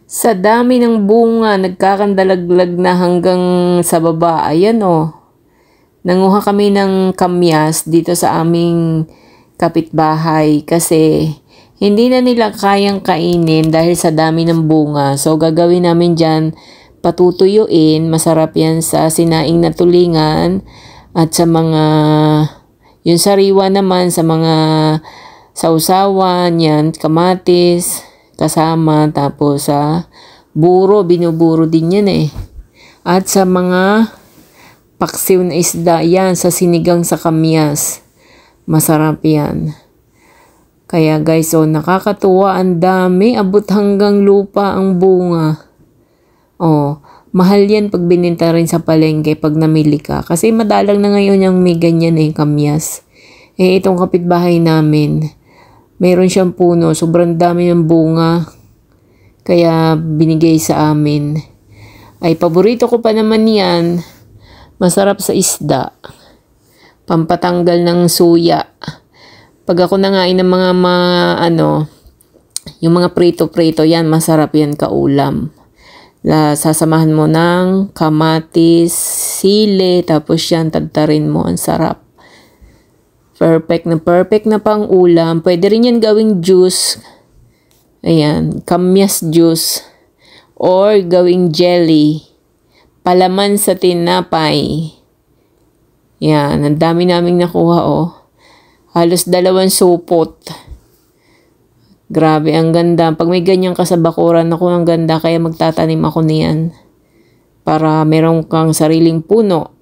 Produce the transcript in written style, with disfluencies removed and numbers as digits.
Sa dami ng bunga, nagkakandalaglag na hanggang sa baba. Ayan o. Nanguha kami ng kamyas dito sa aming kapitbahay kasi hindi na nila kayang kainin dahil sa dami ng bunga. So gagawin namin dyan, patutuyuin. Masarap yan sa sinaing na tulingan at sa mga, yung sariwa naman sa mga sausawan, yan, kamatis, kasama, tapos sa buro, binuburo din yan eh. At sa mga paksiw na isda, yan, sa sinigang sa kamyas. Masarap yan. Kaya guys, so nakakatuwa, ang dami, abot hanggang lupa ang bunga. Oh, mahal yan pag bininta rin sa palengke pag namili ka. Kasi madalang na ngayon yung may ganyan eh, kamyas. Eh, itong kapitbahay namin, meron siyang puno, sobrang dami ng bunga. Kaya binigay sa amin. Ay, paborito ko pa naman yan. Masarap sa isda. Pampatanggal ng suya. Pag ako nangain ng mga yung mga prito-prito, yan, masarap yan kaulam. Sasamahan mo ng kamatis, sili, tapos yan, tadtarin mo. Ang sarap. Perfect na pang ulam. Pwede rin yan gawing juice. Ayan, kamyas juice. Or gawing jelly. Palaman sa tinapay. Yan, ang dami naming nakuha oh. Halos 2 supot. Grabe, ang ganda. Pag may ganyan ka sa bakuran, ako ang ganda. Kaya magtatanim ako niyan. Para meron kang sariling puno.